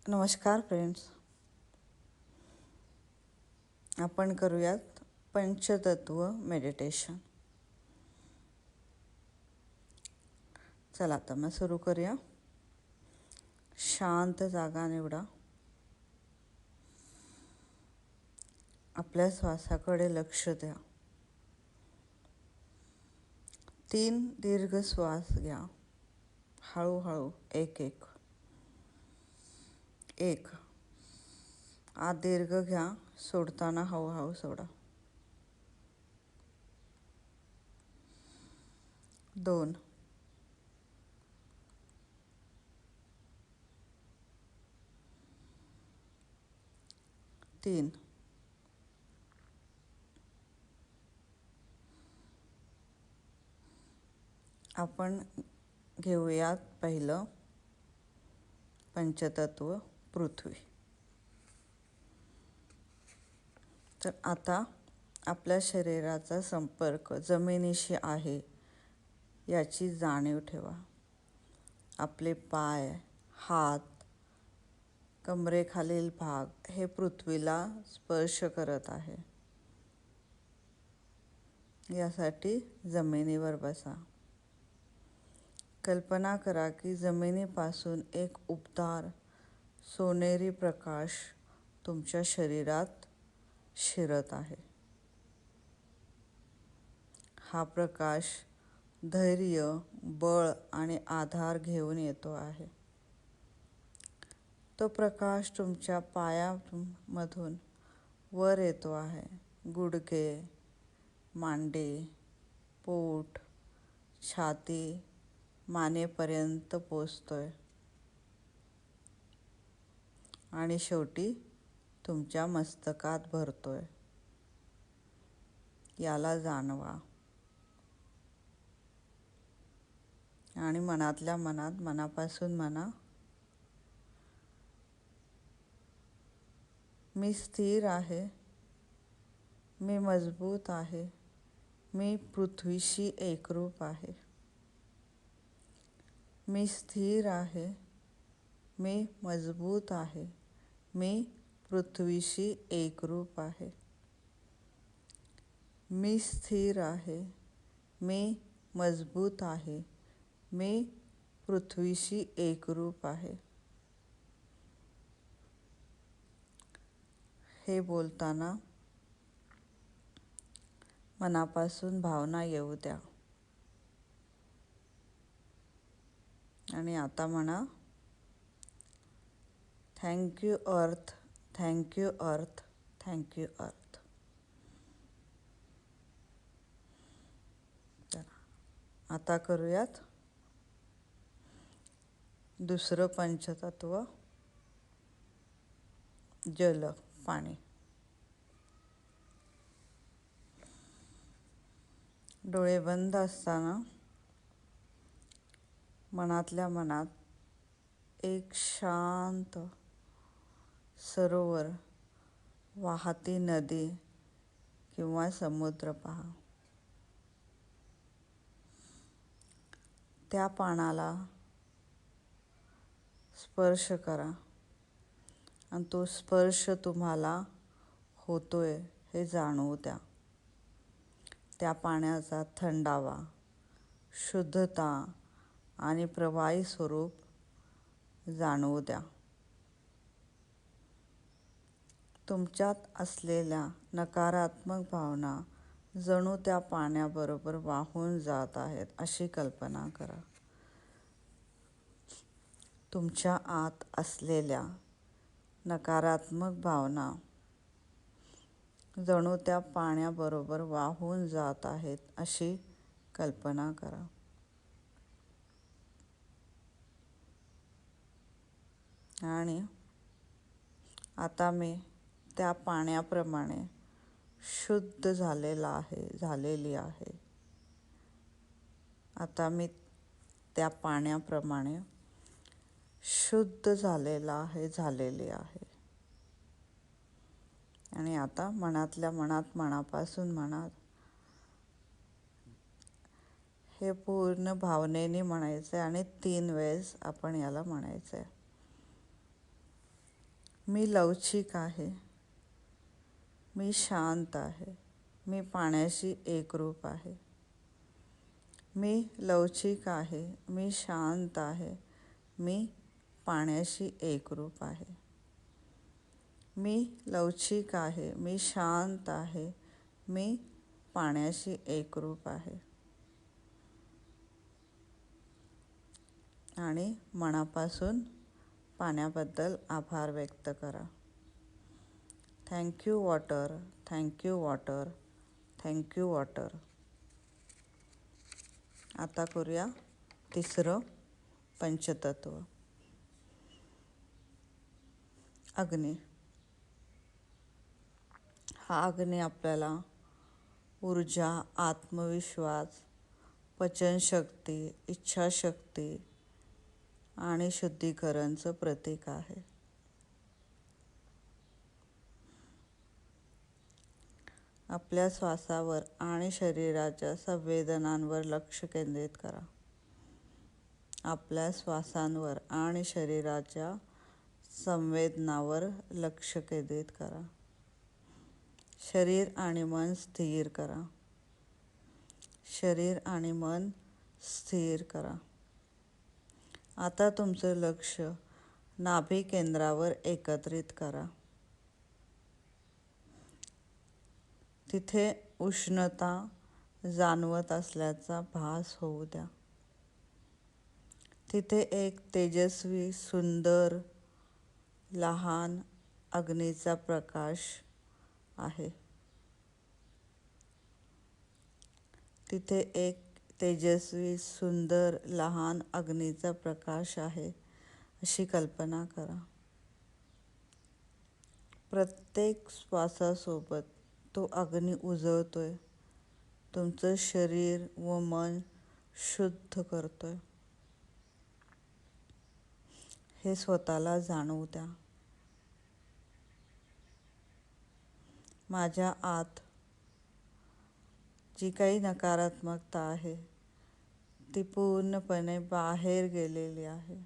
नमस्कार फ्रेंड्स, आपण करूयात पंचतत्व मेडिटेशन. चला आता मग सुरू करूया. शांत जागा निवडा. आपल्या श्वासाकडे लक्ष द्या. 3 दीर्घ श्वास घ्या. हळूहळू एक एक. 1. आत दीर्घ घ्या, सोडताना हळूहळू सोडा. 2. 3. आपण घेऊयात पहिलं पंचतत्व पृथ्वी. तर आता आपल्या शरीराचा संपर्क जमिनीशी आहे याची जाणीव ठेवा. आपले पाय, हात, कमरेखालील भाग हे पृथ्वीला स्पर्श करत आहे. यासाठी जमिनीवर बसा. कल्पना करा की जमिनीपासून एक उबदार सोनेरी प्रकाश तुमच्या शरीरात शिरत आहे. हा प्रकाश धैर्य, बळ आणि आधार घेऊन येतो आहे. तो प्रकाश तुमच्या पायामधून वर येतो आहे. गुडघे, मांडी, पोट, छाती, मानेपर्यंत पोचतोय आणि शेवटी तुमच्या मस्तकात भरतोय. याला जाणवा आणि मनातल्या मनात, मनापासून म्हणा, मी स्थिर आहे, मी मजबूत आहे, मी पृथ्वीशी एकरूप आहे. मी स्थिर आहे, मी मजबूत आहे, मी पृथ्वीशी एकरूप आहे. मी स्थिर आहे, मी मजबूत आहे, मी पृथ्वीशी एकरूप आहे. हे बोलताना मनापासून भावना येऊ द्या. आणि आता म्हणा, थँक्यू अर्थ, थँक्यू अर्थ, थँक्यू अर्थ. आता करूयात दुसरं पंचतत्व, जल, पाणी. डोळे बंद असताना मनातल्या मनात एक शांत सरोवर, वाहती नदी किंवा समुद्र पहा. त्या पाण्याला स्पर्श करा आणि तो स्पर्श तुम्हाला होतोय हे जाणवू द्या. त्या पाण्याचा थंडावा, शुद्धता आणि प्रवाही स्वरूप जाणवू द्या. तुमच्यात असलेल्या नकारात्मक भावना जणू त्या पाण्याबरोबर वाहून जात आहेत अशी कल्पना करा. तुमच्या आत असलेल्या नकारात्मक भावना जणू त्या पाण्याबरोबर वाहून जात आहेत अशी कल्पना करा. आणि आता मी त्या पाण्याप्रमाणे शुद्ध झालेली आहे. आता मी त्या पाण्याप्रमाणे शुद्ध झालेली आहे. आणि आता मनातल्या मनात, मनापासून मनात हे पूर्ण भावनेने म्हणायचं आहे आणि 3 वेळेस आपण याला म्हणायचं आहे. मी लवचिक आहे. मी शांत आहे. मी पाण्याशी एकरूप आहे. मी लवचिक आहे. मी शांत आहे. मी पाण्याशी एकरूप आहे. मी लवचिक आहे. मी शांत आहे. मी पाण्याशी एकरूप आहे. आणि मनापासून पाण्याबद्दल आभार व्यक्त करा. Thank you water, thank you water, thank you water. आता करूया तिसरं पंचतत्व, अग्नी. हा अग्नी आपल्याला ऊर्जा, आत्मविश्वास, पचनशक्ती, इच्छाशक्ती आणि शुद्धीकरणचं प्रतीक आहे. आपल्या श्वासावर आणि शरीराच्या संवेदनांवर लक्ष केंद्रित करा. आपल्या श्वासांवर आणि शरीराच्या संवेदनावर लक्ष केंद्रित करा. शरीर आणि मन स्थिर करा. शरीर आणि मन स्थिर करा. आता तुमचं लक्ष नाभी केंद्रावर एकत्रित करा. तिथे उष्णता जाणवत असल्याचा भास होऊ द्या. तिथे एक तेजस्वी, सुंदर, लहान अग्नीचा प्रकाश आहे. तिथे एक तेजस्वी, सुंदर, लहान अग्नीचा प्रकाश आहे अशी कल्पना करा. प्रत्येक श्वासासोबत तो अग्नी उजळतोय. तुमचं शरीर व मन शुद्ध करतोय हे स्वतःला जाणवू द्या. माझ्या आत जी काही नकारात्मकता आहे ती पूर्णपणे बाहेर गेलेली आहे.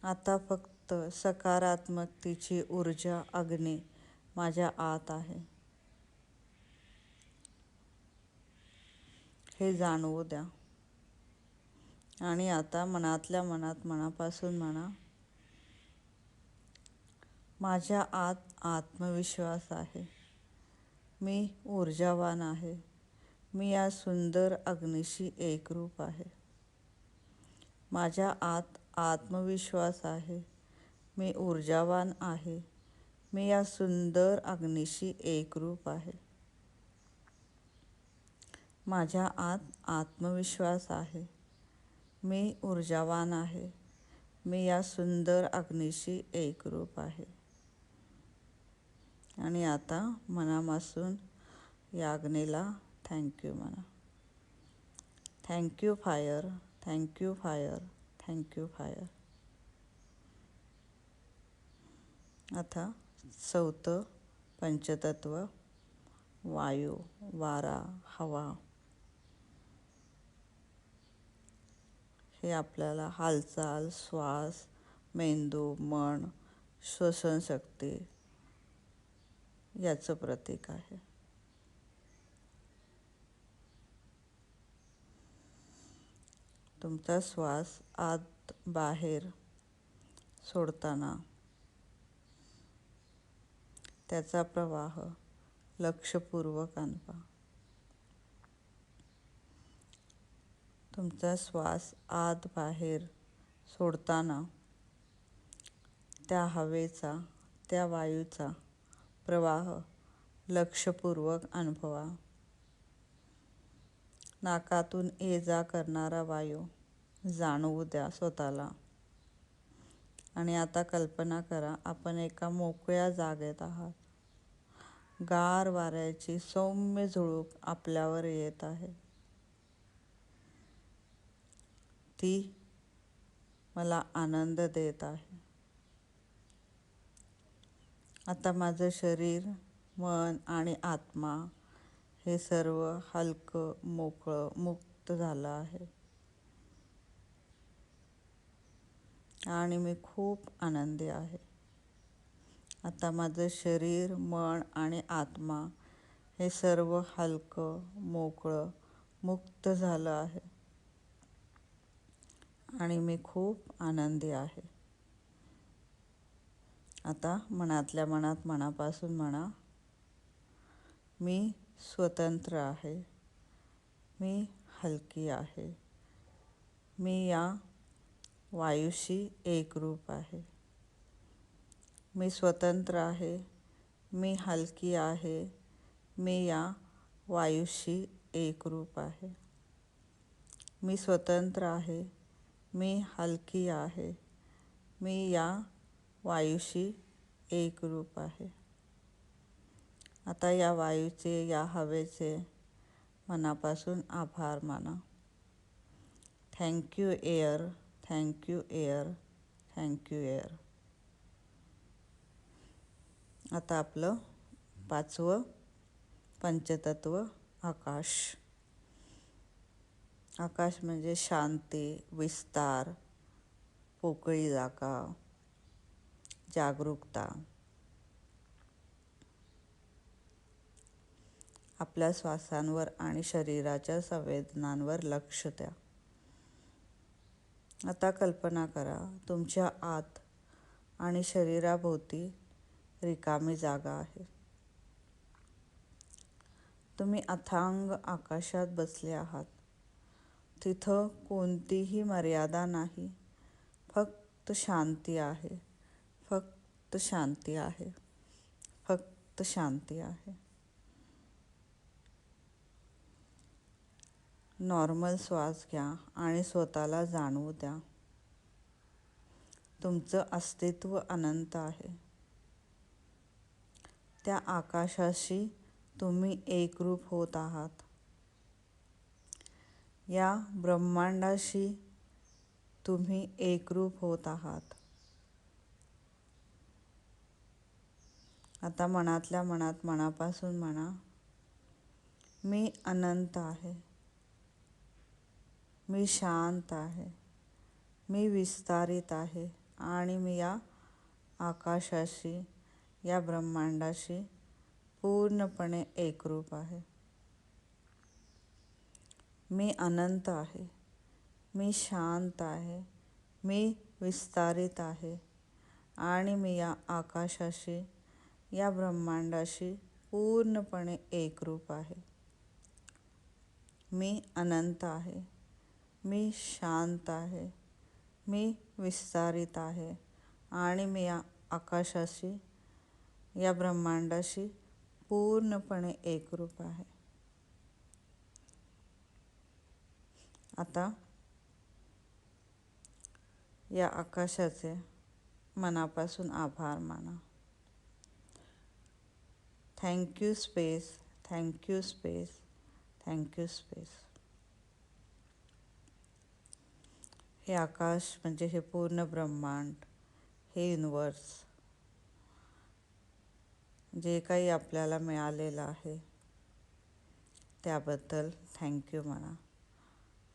आता फक्त सकारात्मकतेची ऊर्जा, अग्नी माझ्या आत आहे हे जाणवू द्या. आणि आता मनातल्या मनात, मनापासून म्हणा, माझ्या आत आत्मविश्वास आहे. मी ऊर्जावान आहे. मी या सुंदर अग्नीशी एकरूप आहे. माझ्या आत आत्मविश्वास आहे. मी ऊर्जावान आहे. मी या सुंदर अग्नीशी एकरूप आहे. माझ्या आत आत्मविश्वास आहे. मी ऊर्जावान आहे. मी या सुंदर अग्नीशी एकरूप आहे. आणि आता मनापासून या अग्नीला थँक्यू म्हणा. Thank you fire, thank you fire, thank you fire. आता चौथं पंचतत्व, वायू, वारा, हवा. हे आपल्याला हालचाल, श्वास, मेंदू, मन, श्वसनशक्ती याचं प्रतीक आहे. तुमचा श्वास आत बाहेर सोडताना त्याचा प्रवाह लक्षपूर्वक अनुभवा. तुमचा श्वास आत बाहेर सोडताना त्या हवेचा, त्या वायूचा प्रवाह लक्षपूर्वक अनुभवा. नाकातून ये जा करणारा वायू जाणवू द्या स्वतःला. आणि आता कल्पना करा, आपण एका मोकळ्या जागेत आहात. गार वाऱ्याची सौम्य झुळूक आपल्यावर येत आहे. ती मला आनंद देत आहे. आता माझं शरीर, मन आणि आत्मा हे सर्व हलकं, मोकळं, मुक्त झालं आहे. आणि मी खूप आनंदी आहे. आता माझं शरीर, मन आणि आत्मा हे सर्व हलकं, मोकळं, मुक्त झालं आहे आणि मी खूप आनंदी आहे. आता मनातल्या मनात मनापासून म्हणा, मी स्वतंत्र आहे, मी हलकी आहे, मी या वायूशी एकरूप आहे. मी स्वतंत्र आहे, मी हलकी आहे, मी या वायूशी एकरूप आहे. मी स्वतंत्र आहे, मी हलकी आहे, मी या वायूशी एकरूप आहे. आता या वायूचे, या हवेचे मनापासून आभार माना. Thank you air, thank you air, thank you air. आता आपलं 5वं पंचतत्व आकाश. आकाश म्हणजे शांती, विस्तार, पोकळी जागा, जागरूकता. आपल्या श्वासांवर आणि शरीराच्या संवेदनांवर लक्ष द्या. आता कल्पना करा, तुमच्या आत आणि शरीराभोवती रिकामी जागा आहे. तुम्ही अथांग आकाशात बसले आहात. तिथं कोणतीही मर्यादा नाही, फक्त शांती आहे, फक्त शांती आहे, फक्त शांती आहे. नॉर्मल श्वास घ्या आणि स्वतःला जाणवू द्या. तुमचं अस्तित्व अनंत आहे. त्या आकाशाशी तुम्ही एकरूप होत आहात. या ब्रह्मांडाशी तुम्ही एकरूप होत आहात. आता मनातल्या मनात मनापासून म्हणा, मी अनंत आहे, मी शांत आहे, मी विस्तारित आहे आणि मी या आकाशाशी, या ब्रह्मांडाशी पूर्णपणे एकरूप आहे. मी अनंत आहे, मी शांत आहे, मी विस्तारित आहे आणि मी या आकाशाशी, या ब्रह्मांडाशी पूर्णपणे एकरूप आहे. मी अनंत आहे, मी शांत आहे, मी विस्तारित आहे आणि मी या आकाशाशी, या ब्रह्मांडाशी पूर्णपणे एकरूप आहे. आता या आकाशाचे मनापासून आभार माना. Thank you space, thank you space, thank you space. हे आकाश म्हणजे हे पूर्ण ब्रह्मांड, हे युनिवर्स, जे काही आपल्याला मिळालेलं आहे त्याबद्दल थँक्यू म्हणा.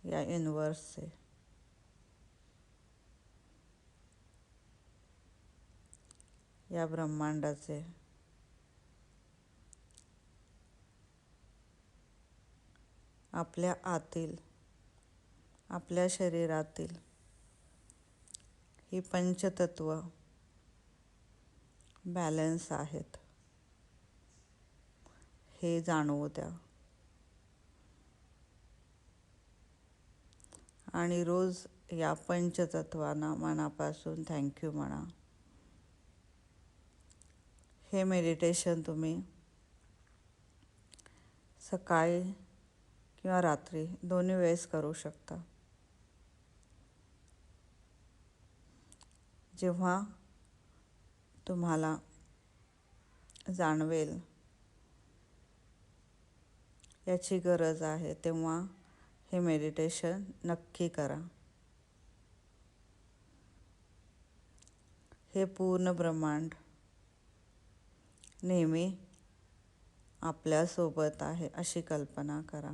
या युनिवर्सचे, या ब्रह्मांडाचे, आपल्या आतील, आपल्या शरीरातील ही पंचतत्व बॅलन्स आहेत हे जाणवू द्या. आणि रोज या पंचतत्वांना मनापासून थँक्यू म्हणा. हे मेडिटेशन तुम्ही सकाळी किंवा रात्री दोन्ही वेळेस करू शकता. जेव्हा तुम्हाला जाणवेल याची गरज आहे तेव्हा हे मेडिटेशन नक्की करा. हे पूर्ण ब्रह्मांड नेहमी आपल्यासोबत आहे अशी कल्पना करा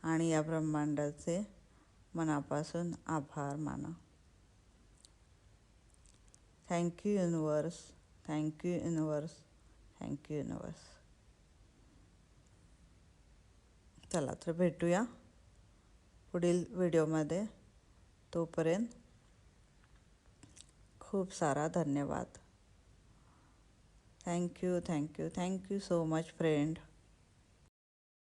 आणि या ब्रह्मांडाचे मनापासून आभार माना. Thank you universe, thank you universe, thank you universe. चला तर भेटूया पुढील व्हिडिओमध्ये. तोपर्यंत खूप सारा धन्यवाद. Thank you, thank you, thank you so much friend.